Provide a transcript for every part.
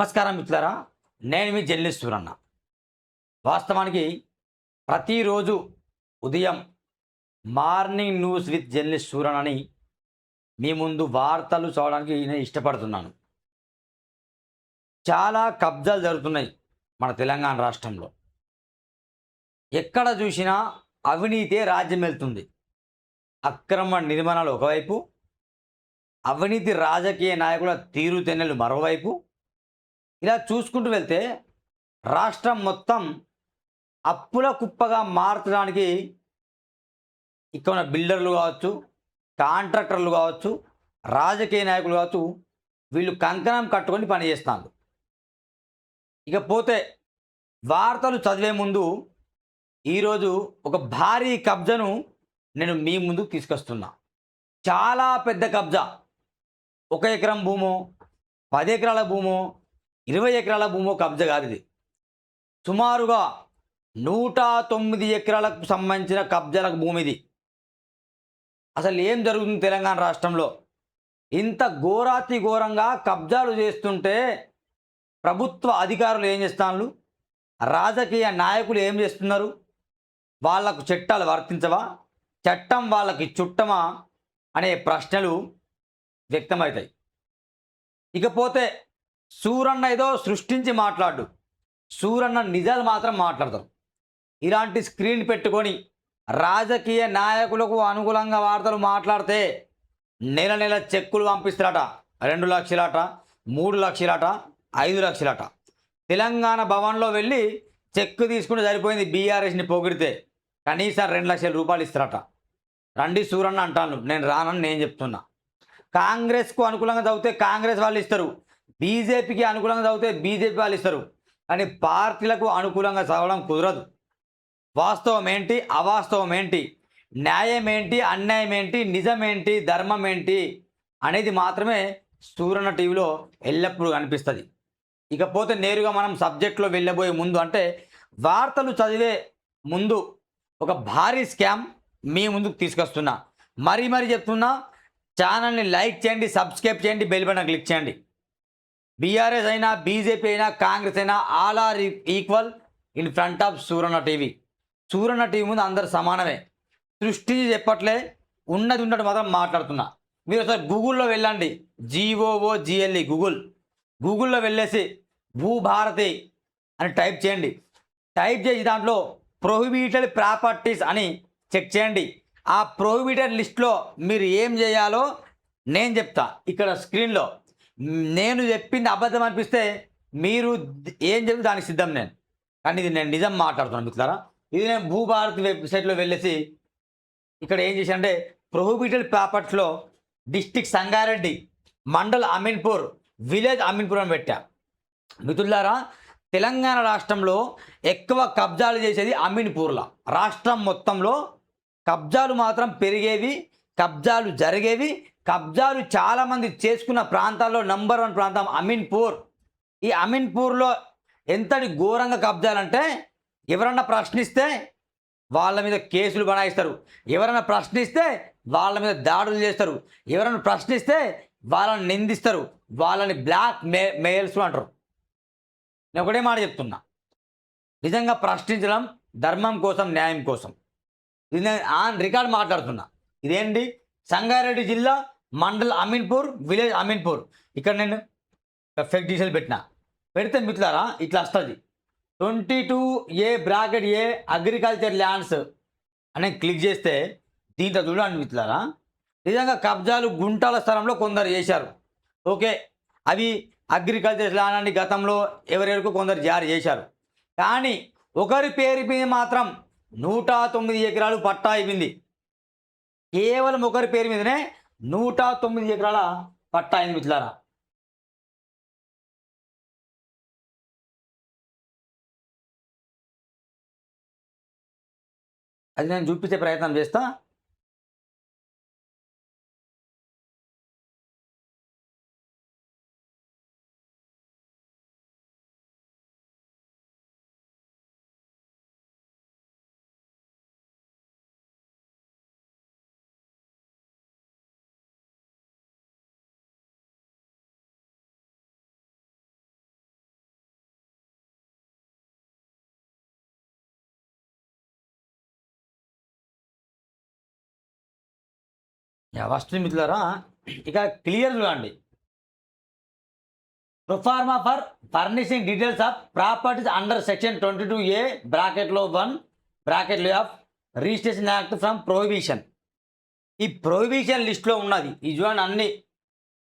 నమస్కారం మిత్రులారా. నేను మీ జర్నలిస్ట్ సూరన్న. వాస్తవానికి ప్రతిరోజు ఉదయం మార్నింగ్ న్యూస్ విత్ జర్నలిస్ట్ సూరన్ అని మీ ముందు వార్తలు చదవడానికి నేను ఇష్టపడుతున్నాను. చాలా కబ్జాలు జరుగుతున్నాయి మన తెలంగాణ రాష్ట్రంలో. ఎక్కడ చూసినా అవినీతే రాజ్యం వెళ్తుంది. అక్రమ నిర్మాణాలు ఒకవైపు, అవినీతి రాజకీయ నాయకుల తీరుతెన్నులు మరోవైపు. ఇలా చూసుకుంటూ వెళ్తే రాష్ట్రం మొత్తం అప్పుల కుప్పగా మార్చడానికి ఇక్కడ ఉన్న బిల్డర్లు కావచ్చు, కాంట్రాక్టర్లు కావచ్చు, రాజకీయ నాయకులు కావచ్చు, వీళ్ళు కంకణం కట్టుకొని పనిచేస్తారు. ఇకపోతే వార్తలు చదివే ముందు ఈరోజు ఒక భారీ కబ్జాను నేను మీ ముందుకు తీసుకొస్తున్నా. చాలా పెద్ద కబ్జా. 1 ఎకరం భూమో, 10 ఎకరాల భూమో, 20 ఎకరాల భూమో కబ్జా కాదు ఇది. సుమారుగా 109 ఎకరాలకు సంబంధించిన కబ్జాలకు భూమి ఇది. అసలు ఏం జరుగుతుంది తెలంగాణ రాష్ట్రంలో? ఇంత ఘోరాతి ఘోరంగా కబ్జాలు చేస్తుంటే ప్రభుత్వ అధికారులు ఏం చేస్తున్నారు? రాజకీయ నాయకులు ఏం చేస్తున్నారు? వాళ్లకు చట్టాలు వర్తించవా? చట్టం వాళ్ళకి చుట్టమా అనే ప్రశ్నలు వ్యక్తమవుతాయి. ఇకపోతే సూరన్న ఏదో సృష్టించి మాట్లాడు, సూరన్న నిజాలు మాత్రం మాట్లాడతారు. ఇలాంటి స్క్రీన్ పెట్టుకొని రాజకీయ నాయకులకు అనుకూలంగా వార్తలు మాట్లాడితే నెల నెల చెక్కులు పంపిస్తారట. 2 లక్షలట, 3 లక్షలట, 5 లక్షలట. తెలంగాణ భవన్లో వెళ్ళి చెక్కు తీసుకుంటే సరిపోయింది. బీఆర్ఎస్ని పొగిడితే కనీసం 2 లక్షల రూపాయలు ఇస్తారట. రండి సూరన్న అంటాను, నేను రానని నేను చెప్తున్నా. కాంగ్రెస్కు అనుకూలంగా చదివితే కాంగ్రెస్ వాళ్ళు ఇస్తారు, బీజేపీకి అనుకూలంగా చదివితే బీజేపీ వాళ్ళు ఇస్తారు. కానీ పార్టీలకు అనుకూలంగా చదవడం కుదరదు. వాస్తవం ఏంటి, అవాస్తవం ఏంటి, న్యాయం ఏంటి, అన్యాయం ఏంటి, నిజం ఏంటి, ధర్మం ఏంటి అనేది మాత్రమే సూరన్న టీవీలో ఎల్లప్పుడూ కనిపిస్తుంది. ఇకపోతే నేరుగా మనం సబ్జెక్ట్లో వెళ్ళబోయే ముందు, అంటే వార్తలు చదివే ముందు ఒక భారీ స్కామ్ మీ ముందుకు తీసుకొస్తున్నా. మరీ చెప్తున్నా, ఛానల్ని లైక్ చేయండి, సబ్స్క్రైబ్ చేయండి, బెల్ బటన్ క్లిక్ చేయండి. బీఆర్ఎస్ అయినా, బీజేపీ అయినా, కాంగ్రెస్ అయినా, all are equal in front of Suranna TV. Suranna TV ముందు అందరు సమానమే. సృష్టించి చెప్పట్లే, ఉన్నది ఉన్నట్టు మాత్రం మాట్లాడుతున్నా. మీరు ఒకసారి గూగుల్లో వెళ్ళండి, GOOGLE గూగుల్లో వెళ్ళేసి భూభారతి అని టైప్ చేయండి. టైప్ చేసి దాంట్లో ప్రొహిబిటెడ్ ప్రాపర్టీస్ అని చెక్ చేయండి. ఆ ప్రొహిబిటెడ్ లిస్ట్లో మీరు ఏం చేయాలో నేను చెప్తా. ఇక్కడ స్క్రీన్లో నేను చెప్పింది అబద్ధం అనిపిస్తే మీరు ఏం చెప్తే దానికి సిద్ధం నేను. కానీ ఇది నేను నిజం మాట్లాడుతున్నాను మిత్రులారా. ఇది నేను భూభారతి వెబ్సైట్లో వెళ్ళేసి ఇక్కడ ఏం చేశానంటే ప్రొహిబిటెడ్ ప్రాపర్టీలో డిస్ట్రిక్ట్ సంగారెడ్డి, మండల్ అమీన్పూర్, విలేజ్ అమీన్పూర్ అని పెట్టా. మిత్రులారా, తెలంగాణ రాష్ట్రంలో ఎక్కువ కబ్జాలు చేసేది అమీన్పూర్లో. రాష్ట్రం మొత్తంలో కబ్జాలు మాత్రం పెరిగేవి, కబ్జాలు జరిగేవి. కబ్జాలు చాలామంది చేసుకున్న ప్రాంతాల్లో నంబర్ 1 ప్రాంతం అమీన్పూర్. ఈ అమీన్పూర్లో ఎంతటి ఘోరంగా కబ్జాలంటే, ఎవరన్నా ప్రశ్నిస్తే వాళ్ళ మీద కేసులు బనాయిస్తారు, ఎవరైనా ప్రశ్నిస్తే వాళ్ళ మీద దాడులు చేస్తారు, ఎవరైనా ప్రశ్నిస్తే వాళ్ళని నిందిస్తారు, వాళ్ళని బ్లాక్ మెయిల్స్ అంటారు. నేను ఒకటే మాట చెప్తున్నా, నిజంగా ప్రశ్నించడం ధర్మం కోసం, న్యాయం కోసం. ఇది నేను ఆన్ రికార్డ్ మాట్లాడుతున్నా. ఇదేంటి, సంగారెడ్డి జిల్లా, మండల్ అమీన్పూర్, విలేజ్ అమీన్పూర్. ఇక్కడ నేను ఫేక్ డీటెయిల్ పెడితే మిత్రులారా ఇట్లా వస్తుంది. 22A అగ్రికల్చర్ ల్యాండ్స్ అని క్లిక్ చేస్తే దీంట్లో చూడండి మిత్రులారా, నిజంగా కబ్జాలు గుంటల స్థలంలో కొందరు చేశారు. ఓకే, అవి అగ్రికల్చర్ ల్యాండ్ అని గతంలో ఎవరెవరికో కొందరు జారీ చేశారు. కానీ ఒకరి పేరు మీద మాత్రం 109 ఎకరాలు పట్టా అయిపోయింది. కేవలం ఒకరి పేరు మీదనే 109 ఎకరాల పట్టా అయింది మిత్రులారా. అది నేను చూపించే ప్రయత్నం చేస్తా. ఫస్ట్ మిత్రులారా, ఇక క్లియర్ చూడండి. Proforma for furnishing details of properties under section 22A బ్రాకెట్లో 1 బ్రాకెట్లో of registration act from prohibition. ఈ ప్రొహిబిషన్ లిస్ట్లో ఉన్నది ఈ చూడండి అన్ని.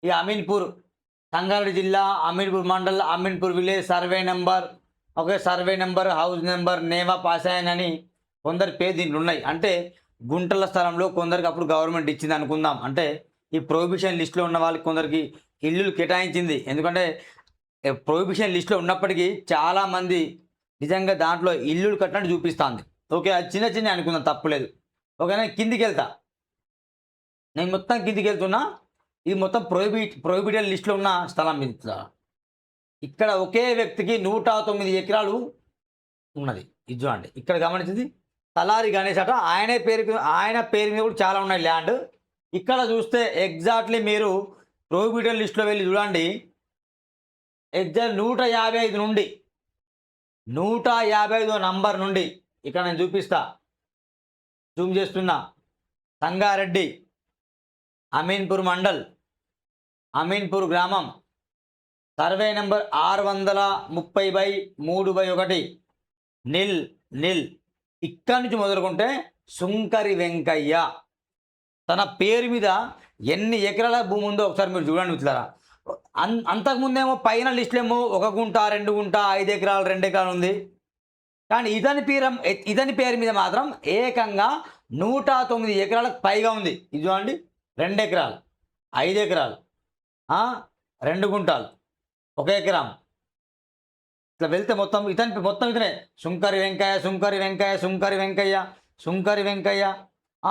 ఈ అమీన్పూర్, సంగారెడ్డి జిల్లా, Ameenpur mandal, Aminpur village, survey number, survey number, house number, name of assign అని కొందరి పేరు దీంట్లో ఉన్నాయి. అంటే గుంటల స్థలంలో కొందరికి అప్పుడు గవర్నమెంట్ ఇచ్చింది అనుకుందాం. అంటే ఈ ప్రొహిబిషన్ లిస్ట్లో ఉన్న వాళ్ళకి కొందరికి ఇల్లులు కేటాయించింది. ఎందుకంటే ప్రొహిబిషన్ లిస్ట్లో ఉన్నప్పటికీ చాలామంది నిజంగా దాంట్లో ఇల్లులు కట్టినట్టు చూపిస్తుంది. ఓకే, అది చిన్న చిన్న అనుకుందాం, తప్పులేదు. ఓకేనా, కిందికి వెళ్తా. నేను మొత్తం కిందికి వెళ్తున్నా. ఇది మొత్తం ప్రొహిబిటెడ్ లిస్ట్లో ఉన్న స్థలం ఇది. ఇక్కడ ఒకే వ్యక్తికి 109 ఎకరాలు ఉన్నది. ఇది చూడండి, ఇక్కడ గమనించింది తలారి గణేష్ అట. ఆయన పేరు మీద కూడా చాలా ఉన్నాయి ల్యాండ్. ఇక్కడ చూస్తే ఎగ్జాక్ట్లీ మీరు ప్రొహిబిటెడ్ లిస్ట్లో వెళ్ళి చూడండి. ఎగ్జాక్ట్ 155 నుండి 155 నంబర్ నుండి ఇక్కడ నేను చూపిస్తా, జూమ్ చేస్తున్నా. సంగారెడ్డి, అమీన్పూర్ మండల్, అమీన్పూర్ గ్రామం, సర్వే నెంబర్ 630/3/1 నిల్. ఇక్కడి నుంచి మొదలుకుంటే సుంకరి వెంకయ్య తన పేరు మీద ఎన్ని ఎకరాల భూమి ఉందో ఒకసారి మీరు చూడండి మిత్రులారా. అంతకుముందేమో పైన లిస్టులో ఏమో 1 గుంట, 2 గుంట, 5 ఎకరాలు, 2 ఎకరాలు ఉంది. కానీ ఇతని పేరు మీద మాత్రం ఏకంగా 109 ఎకరాలకు పైగా ఉంది. ఇది చూడండి, 2 ఎకరాలు, 5 ఎకరాలు, 2 గుంటాలు, 1 ఎకరం. ఇట్లా వెళ్తే మొత్తం ఇతనే సుంకరి వెంకయ్య,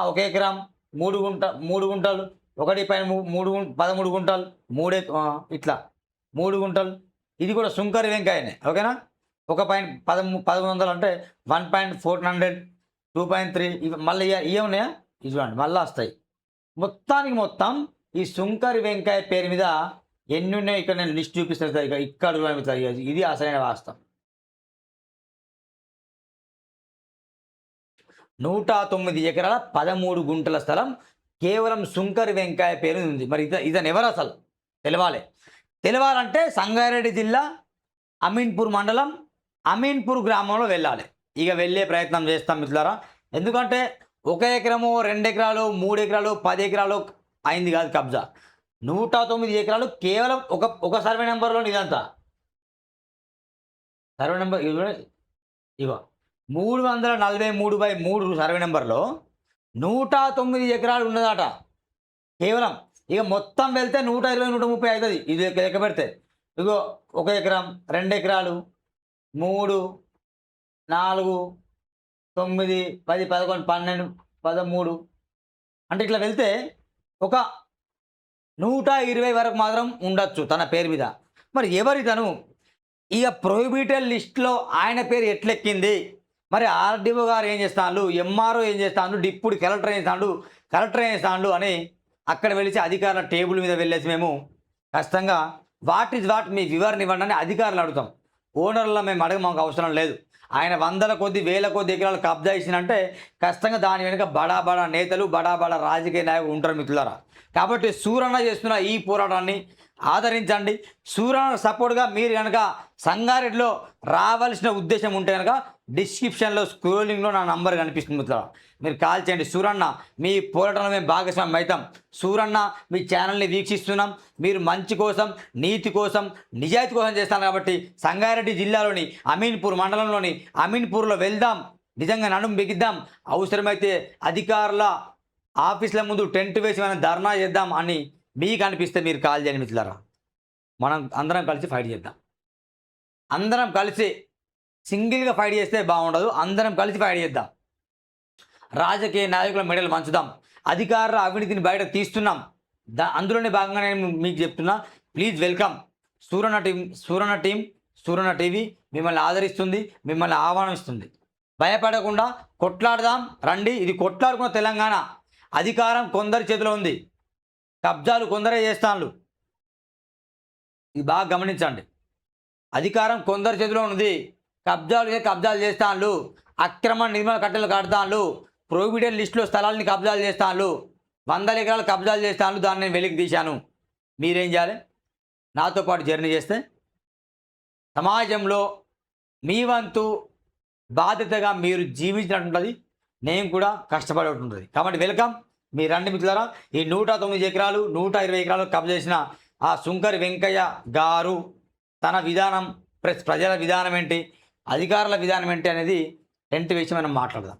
1 ఎకరం, 3 గుంటలు, 1 పైన 13 గుంటలు, 3 ఇట్లా 3 గుంటలు. ఇది కూడా సుంకరి వెంకయ్యనే. ఓకేనా, 1.1300 అంటే 1.400, 2.3 ఇవి మళ్ళీ ఇవే ఉన్నాయా? ఇది చూడండి, మళ్ళీ వస్తాయి. మొత్తం ఈ సుంకరి వెంకయ్య పేరు మీద ఎన్ని ఉన్నాయో ఇక్కడ నేను లిస్ట్ చూపిస్తాను. ఇక్కడ ఇది అసలైన వాస్తవం. 109 ఎకరాల 13 గుంటల స్థలం కేవలం సుంకరి వెంకయ్య పేరు ఉంది. మరి ఇతను ఎవరు అసలు తెలవాలంటే సంగారెడ్డి జిల్లా, అమీన్పూర్ మండలం, అమీన్పూర్ గ్రామంలో వెళ్ళాలి. ఇక వెళ్ళే ప్రయత్నం చేస్తాం మిత్రులారా. ఎందుకంటే 1 ఎకరము, 2 ఎకరాలు, 3 ఎకరాలు, 10 ఎకరాలు అయింది కాదు కబ్జా. 109 ఎకరాలు కేవలం ఒక సర్వే నెంబర్లో. ఇదంతా సర్వే నెంబర్ ఇగో 343/3 సర్వే నెంబర్లో 109 ఎకరాలు ఉన్నదట కేవలం. ఇక మొత్తం వెళ్తే 120, 130 అవుతుంది. ఇది లెక్క పెడితే ఇగో 1 ఎకరం, 2 ఎకరాలు, 3, 4, 9, 10, 11, 12, 13 అంటే ఇట్లా వెళ్తే ఒక 120 వరకు మాత్రం ఉండొచ్చు తన పేరు మీద. మరి ఎవరి తను? ఇక ప్రొహిబిటెడ్ లిస్ట్లో ఆయన పేరు ఎట్లెక్కింది? మరి ఆర్డీఓ గారు ఏం చేస్తాడు, ఎంఆర్ఓ ఏం చేస్తాడు, డిప్యూటీ కలెక్టర్ ఏం చేస్తాడు అని అక్కడ వెళ్ళి అధికారుల టేబుల్ మీద వెళ్ళేసి మేము ఖచ్చితంగా వాట్ మీ వివరణ ఇవ్వండి అని అధికారులు అడుగుతాం. ఓనర్లో మేము మాకు అవసరం లేదు. ఆయన 100 కొద్ది 1000 కొద్ది ఎకరాలు కబ్జా ఇచ్చినంటే ఖచ్చితంగా దాని వెనుక బడా నేతలు, బడా రాజకీయ నాయకులు ఉంటారు మిత్రులారా. కాబట్టి సూరన్న చేస్తున్న ఈ పోరాటాన్ని ఆదరించండి. సూరన్న సపోర్ట్గా మీరు కనుక సంగారెడ్డిలో రావాల్సిన ఉద్దేశం ఉంటే కనుక డిస్క్రిప్షన్లో స్క్రోలింగ్లో నా నంబర్ కనిపిస్తుంది మిత్రులారా, మీరు కాల్ చేయండి. సూరన్న మీ పోరాటంలో మేము భాగస్వామ్యం అవుతాం. సూరన్న మీ ఛానల్ని వీక్షిస్తున్నాం. మీరు మంచి కోసం, నీతి కోసం, నిజాయితీ కోసం చేస్తాను. కాబట్టి సంగారెడ్డి జిల్లాలోని అమీన్పూర్ మండలంలోని అమీన్పూర్లో వెళ్దాం, నిజంగా నడుము బిగిద్దాం. అవసరమైతే అధికారుల ఆఫీసుల ముందు టెంట్ వేసి మనం ధర్నా చేద్దాం అని మీకు అనిపిస్తే మీరు కాల్ చేయండి మిత్రులారా. మనం అందరం కలిసి ఫైట్ చేద్దాం. అందరం కలిసి సింగిల్గా ఫైట్ చేస్తే బాగుండదు. అందరం కలిసి ఫైట్ చేద్దాం. రాజకీయ నాయకుల మెడలు మంచుదాం. అధికారుల అవినీతిని బయట తీస్తున్నాం. అందులోనే భాగంగా నేను మీకు చెప్తున్నా, please welcome Suranna team, Suranna TV మిమ్మల్ని ఆదరిస్తుంది, మిమ్మల్ని ఆహ్వానిస్తుంది. భయపడకుండా కొట్లాడదాం రండి. ఇది కొట్లాడుకున్న తెలంగాణ. అధికారం కొందరి చేతిలో ఉంది, కబ్జాలు కొందరే చేస్తాను. ఇది బాగా గమనించండి. అధికారం కొందరి చేతిలో ఉంది, కబ్జాలు చేస్తాను, అక్రమ నిర్మాణ కట్టలు కడతాను, ప్రొహిబిటెడ్ లిస్టులో స్థలాలని కబ్జాలు చేస్తాను. వందల ఎకరాలు కబ్జాలు చేస్తాను, దాన్ని నేను వెలికి తీశాను. మీరేం చేయాలి? నాతో పాటు జర్నీ చేస్తే సమాజంలో మీ వంతు బాధ్యతగా మీరు జీవించినట్టుంటుంది, నేను కూడా కష్టపడి ఉంటుంది. కాబట్టి వెల్కమ్, మీ రండి మిత్రులారా. ఈ 109 ఎకరాలు 120 ఎకరాలు కబ్జా చేసిన ఆ సుంకరి వెంకయ్య గారు తన విధానం ప్లస్ ప్రజల విధానం ఏంటి, అధికారుల విధానం ఏంటి అనేది టెంట్ వేసి మనం మాట్లాడదాం.